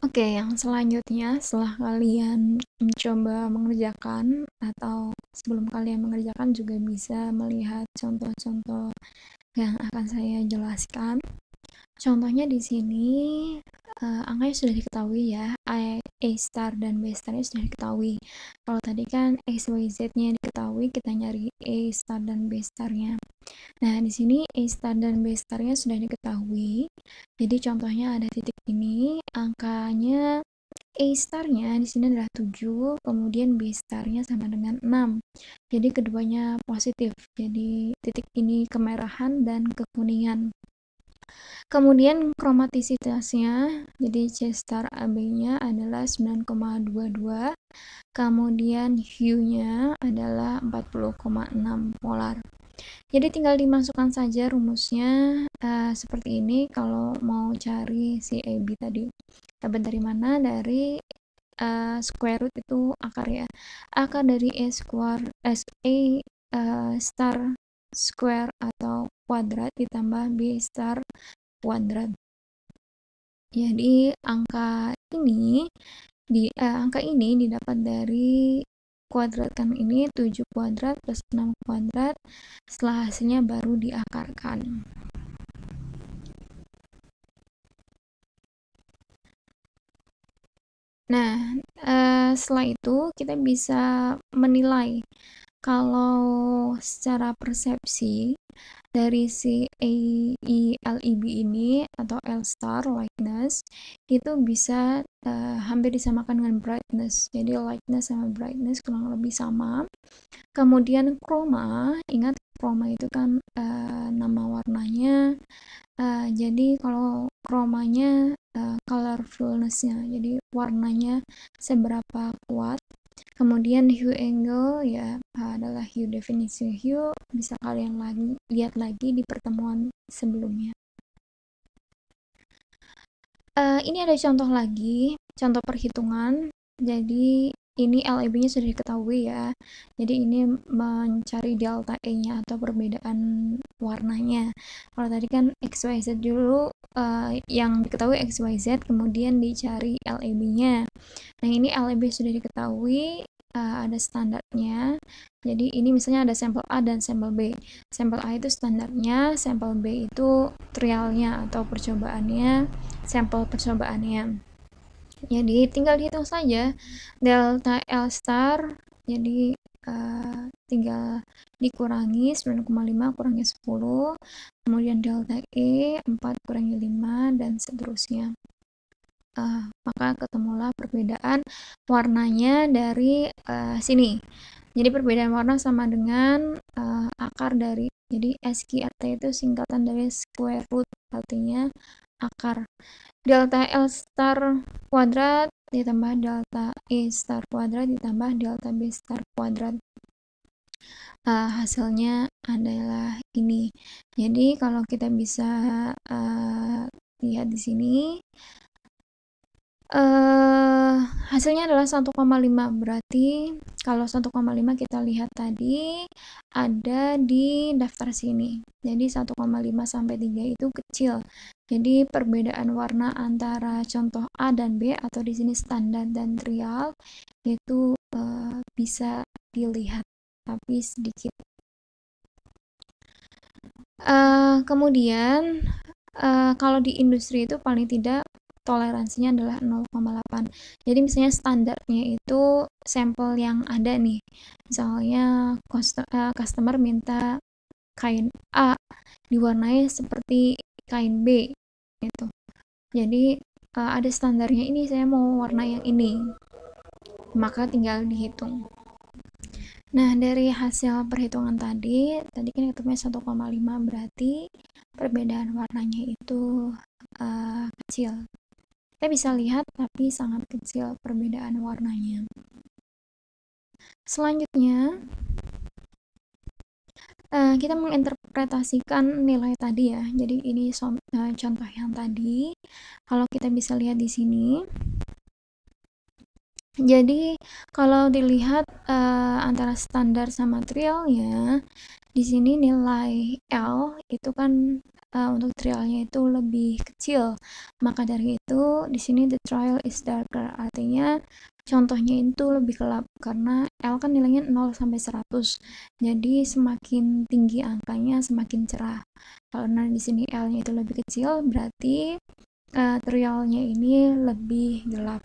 Oke, yang selanjutnya setelah kalian mencoba mengerjakan atau sebelum kalian mengerjakan juga bisa melihat contoh-contoh yang akan saya jelaskan. Contohnya di sini angkanya sudah diketahui ya, A star dan B starnya sudah diketahui. Kalau tadi kan X, Y, Z-nya diketahui, kita nyari A star dan B starnya. Nah, di sini A star dan B starnya sudah diketahui. Jadi contohnya ada titik ini, angkanya A starnya di sini adalah 7, kemudian B starnya sama dengan 6. Jadi keduanya positif. Jadi titik ini kemerahan dan kekuningan. Kemudian kromatisitasnya, jadi C star AB-nya adalah 9,22, kemudian hue-nya adalah 40,6 polar. Jadi tinggal dimasukkan saja rumusnya seperti ini kalau mau cari si AB tadi. Dapat dari mana? Dari square root itu akar ya. Akar dari A star square atau kuadrat ditambah B star kuadrat. Jadi angka ini didapat dari kuadratkan ini 7 kuadrat plus 6 kuadrat, setelah hasilnya baru diakarkan. Nah, setelah itu kita bisa menilai kalau secara persepsi dari si AELEB ini atau L star likeness itu bisa hampir disamakan dengan brightness. Jadi likeness sama brightness kurang lebih sama. Kemudian chroma, ingat chroma itu kan nama warnanya. Jadi kalau chromanya colorfulness-nya, jadi warnanya seberapa kuat. Kemudian hue angle ya adalah hue, definisi hue bisa kalian lihat lagi di pertemuan sebelumnya. Ini ada contoh lagi, contoh perhitungan. Jadi ini LEB-nya sudah diketahui ya. Jadi ini mencari delta E-nya atau perbedaan warnanya. Kalau tadi kan XYZ dulu yang diketahui XYZ, kemudian dicari LEB-nya. Nah, ini LEB sudah diketahui, ada standarnya. Jadi ini misalnya ada sampel A dan sampel B. Sampel A itu standarnya, sampel B itu trialnya atau percobaannya, sampel percobaannya. Jadi tinggal dihitung saja delta L star. Jadi tinggal dikurangi 9,5 kurangi 10, kemudian delta E 4 kurangi 5 dan seterusnya. Maka ketemulah perbedaan warnanya dari sini. Jadi perbedaan warna sama dengan akar dari, jadi SQRT itu singkatan dari square root, artinya akar. Delta L star kuadrat ditambah delta E star kuadrat ditambah delta B star kuadrat. Hasilnya adalah ini. Jadi kalau kita bisa lihat di sini, hasilnya adalah 1,5. Berarti kalau 1,5 kita lihat tadi ada di daftar sini. Jadi 1,5 sampai 3 itu kecil. Jadi perbedaan warna antara contoh A dan B atau di sini standar dan trial itu bisa dilihat tapi sedikit. Kemudian kalau di industri itu paling tidak toleransinya adalah 0,8. Jadi misalnya standarnya itu sampel yang ada nih. Misalnya customer minta kain A diwarnai seperti kain B gitu. Jadi ada standarnya, ini saya mau warna yang ini. Maka tinggal dihitung. Nah, dari hasil perhitungan tadi kan ketemunya 1,5, berarti perbedaan warnanya itu kecil. Kita bisa lihat tapi sangat kecil perbedaan warnanya. Selanjutnya, kita menginterpretasikan nilai tadi ya. Jadi ini contoh yang tadi. Kalau kita bisa lihat di sini, jadi kalau dilihat antara standar sama trialnya, Di sini nilai L itu kan untuk trialnya itu lebih kecil. Maka dari itu di sini the trial is darker. Artinya contohnya itu lebih gelap karena L kan nilainya 0 sampai 100. Jadi semakin tinggi angkanya semakin cerah. Karena di sini L-nya itu lebih kecil, berarti trialnya ini lebih gelap.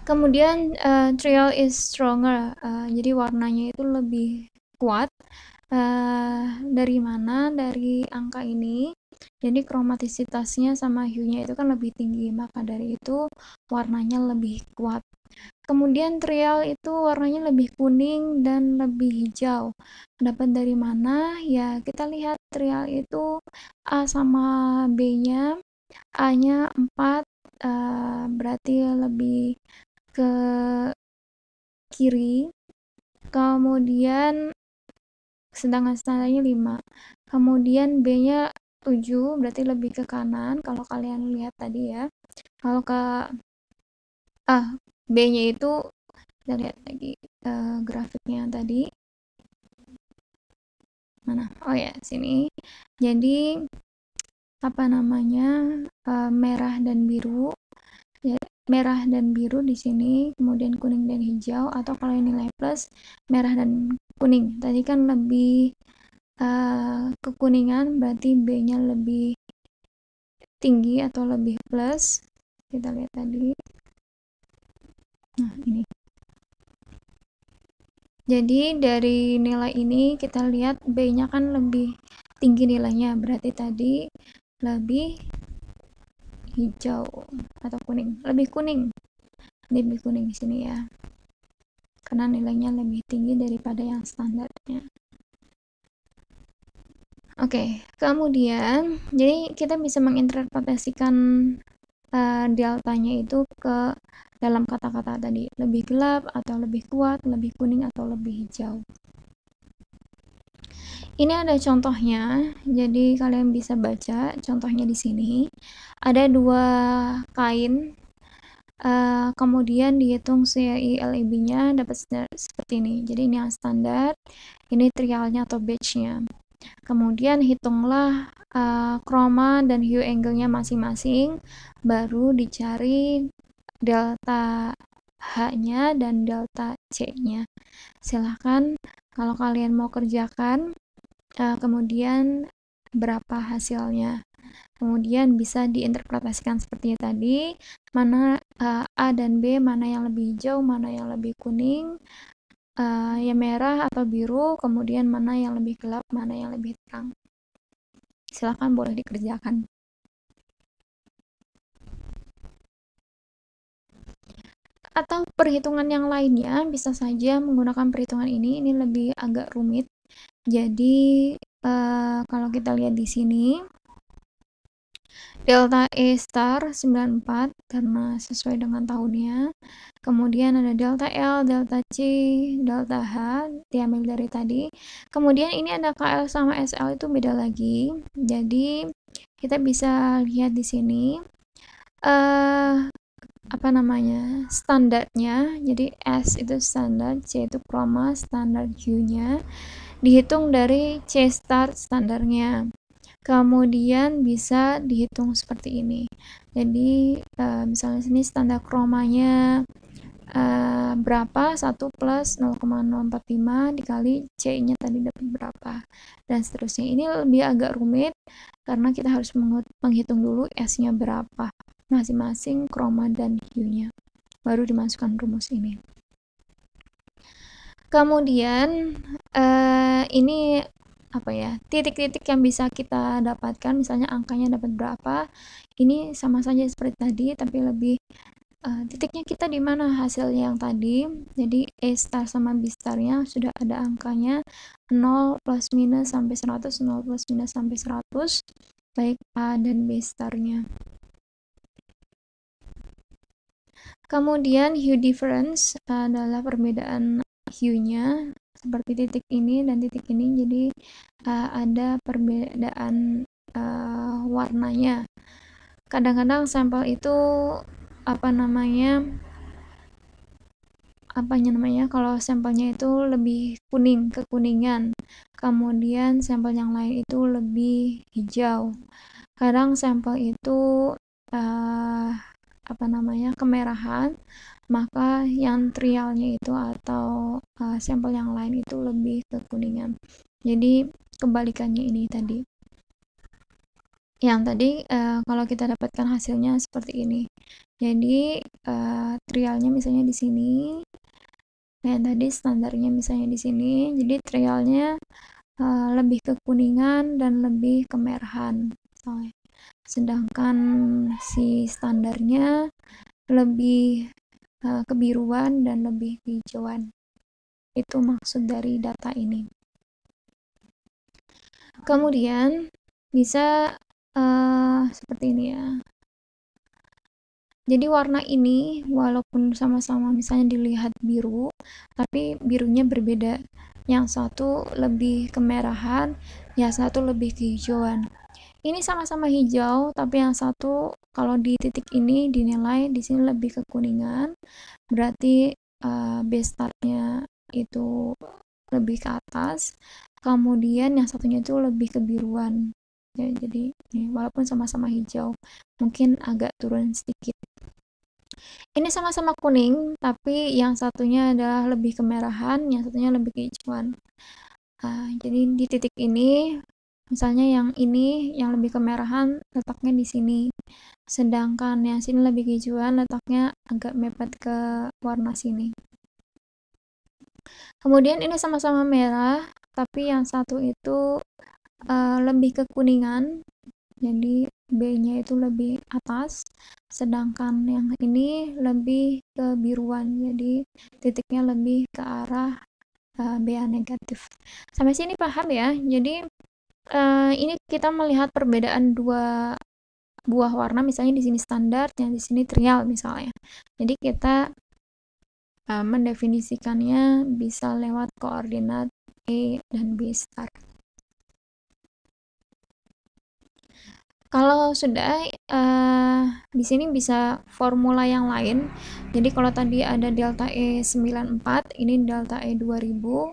Kemudian trial is stronger, jadi warnanya itu lebih kuat. Dari mana? Dari angka ini. Jadi kromatisitasnya sama hue-nya itu kan lebih tinggi, maka dari itu warnanya lebih kuat. Kemudian trial itu warnanya lebih kuning dan lebih hijau. Dapat dari mana? Ya, kita lihat trial itu A sama B-nya. A-nya 4, berarti lebih ke kiri. Kemudian sedangkan standarnya 5. Kemudian B-nya 7, berarti lebih ke kanan kalau kalian lihat tadi ya. Kalau ke B-nya itu kita lihat lagi grafiknya tadi. Mana? Oh ya, sini. Jadi apa namanya? Merah dan biru. Ya, merah dan biru di sini, kemudian kuning dan hijau, atau kalau yang nilai plus merah dan kuning. Tadi kan lebih kekuningan, berarti B-nya lebih tinggi atau lebih plus. Kita lihat tadi. Nah, ini. Jadi dari nilai ini kita lihat B-nya kan lebih tinggi nilainya, berarti tadi lebih hijau atau kuning, lebih kuning di sini ya, karena nilainya lebih tinggi daripada yang standarnya. Oke, kemudian jadi kita bisa menginterpretasikan deltanya itu ke dalam kata-kata tadi, lebih gelap atau lebih kuat, lebih kuning atau lebih hijau. Ini ada contohnya, jadi kalian bisa baca contohnya di sini. Ada 2 kain, kemudian dihitung CI LEB-nya dapat seperti ini. Jadi ini yang standar, ini trialnya atau batch-nya. Kemudian hitunglah chroma dan hue angle-nya masing-masing, baru dicari delta H-nya dan delta C-nya. Silahkan kalau kalian mau kerjakan, kemudian berapa hasilnya. Kemudian bisa diinterpretasikan seperti tadi, mana A dan B, mana yang lebih hijau, mana yang lebih kuning, yang merah atau biru, kemudian mana yang lebih gelap, mana yang lebih terang. Silakan boleh dikerjakan. Atau perhitungan yang lainnya bisa saja menggunakan perhitungan ini lebih agak rumit. Jadi kalau kita lihat di sini delta E star 94 karena sesuai dengan tahunnya. Kemudian ada delta L, delta C, delta H diambil dari tadi. Kemudian ini ada KL sama SL itu beda lagi. Jadi kita bisa lihat di sini apa namanya? Standarnya. Jadi S itu standar, C itu chroma, standar Q-nya dihitung dari C star standarnya. Kemudian bisa dihitung seperti ini. Jadi misalnya sini standar chromanya berapa, 1 plus 0,045 dikali C-nya tadi dapat berapa, dan seterusnya. Ini lebih agak rumit karena kita harus menghitung dulu S-nya berapa masing-masing chroma dan hue-nya, baru dimasukkan rumus ini. Kemudian ini apa ya, titik-titik yang bisa kita dapatkan, misalnya angkanya dapat berapa, ini sama saja seperti tadi, tapi lebih titiknya kita di mana hasilnya yang tadi. Jadi A star sama B starnya sudah ada angkanya 0 plus minus sampai 100, 0 plus minus sampai 100, baik A dan B starnya. Kemudian hue difference adalah perbedaan hue-nya, seperti titik ini dan titik ini. Jadi ada perbedaan warnanya. Kadang-kadang sampel itu apa namanya, kalau sampelnya itu lebih kekuningan, kemudian sampel yang lain itu lebih hijau. Kadang sampel itu kemerahan, maka yang trialnya itu atau sampel yang lain itu lebih kekuningan. Jadi kebalikannya ini tadi. Yang tadi kalau kita dapatkan hasilnya seperti ini. Jadi trialnya misalnya di sini. Nah, tadi standarnya misalnya di sini. Jadi trialnya lebih kekuningan dan lebih kemerahan. Sedangkan si standarnya lebih kebiruan dan lebih hijauan. Itu maksud dari data ini. Kemudian bisa seperti ini ya. Jadi warna ini walaupun sama-sama misalnya dilihat biru, tapi birunya berbeda. Yang satu lebih kemerahan, yang satu lebih kehijauan. Ini sama-sama hijau, tapi yang satu kalau di titik ini dinilai di sini lebih kekuningan, berarti base startnya itu lebih ke atas, kemudian yang satunya itu lebih kebiruan. Ya, jadi walaupun sama-sama hijau, mungkin agak turun sedikit. Ini sama-sama kuning, tapi yang satunya adalah lebih kemerahan, yang satunya lebih kehijauan. Jadi di titik ini, misalnya yang ini yang lebih kemerahan letaknya di sini, sedangkan yang sini lebih kehijauan letaknya agak mepet ke warna sini. Kemudian ini sama-sama merah, tapi yang satu itu lebih kekuningan, jadi B-nya itu lebih atas, sedangkan yang ini lebih kebiruan, jadi titiknya lebih ke arah BA negatif. Sampai sini paham ya? Jadi ini kita melihat perbedaan dua buah warna, misalnya di sini standar, yang di sini trial misalnya. Jadi kita mendefinisikannya bisa lewat koordinat E dan B star. Kalau sudah di sini bisa formula yang lain. Jadi kalau tadi ada delta E 94, ini delta E 2000.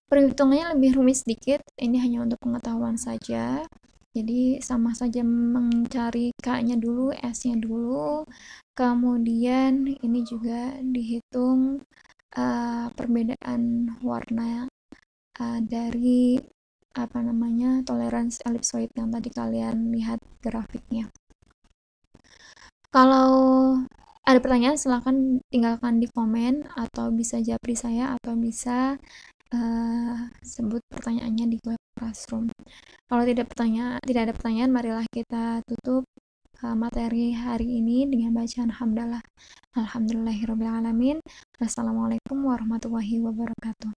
Perhitungannya lebih rumit sedikit. Ini hanya untuk pengetahuan saja. Jadi sama saja mencari K-nya dulu, S-nya dulu. Kemudian ini juga dihitung perbedaan warna dari toleransi ellipsoid yang tadi kalian lihat grafiknya. Kalau ada pertanyaan silahkan tinggalkan di komen, atau bisa japri saya, atau bisa sebut pertanyaannya di web classroom. Kalau tidak ada pertanyaan, marilah kita tutup materi hari ini dengan bacaan hamdalah. Alhamdulillahirobbilalamin. Wassalamualaikum warahmatullahi wabarakatuh.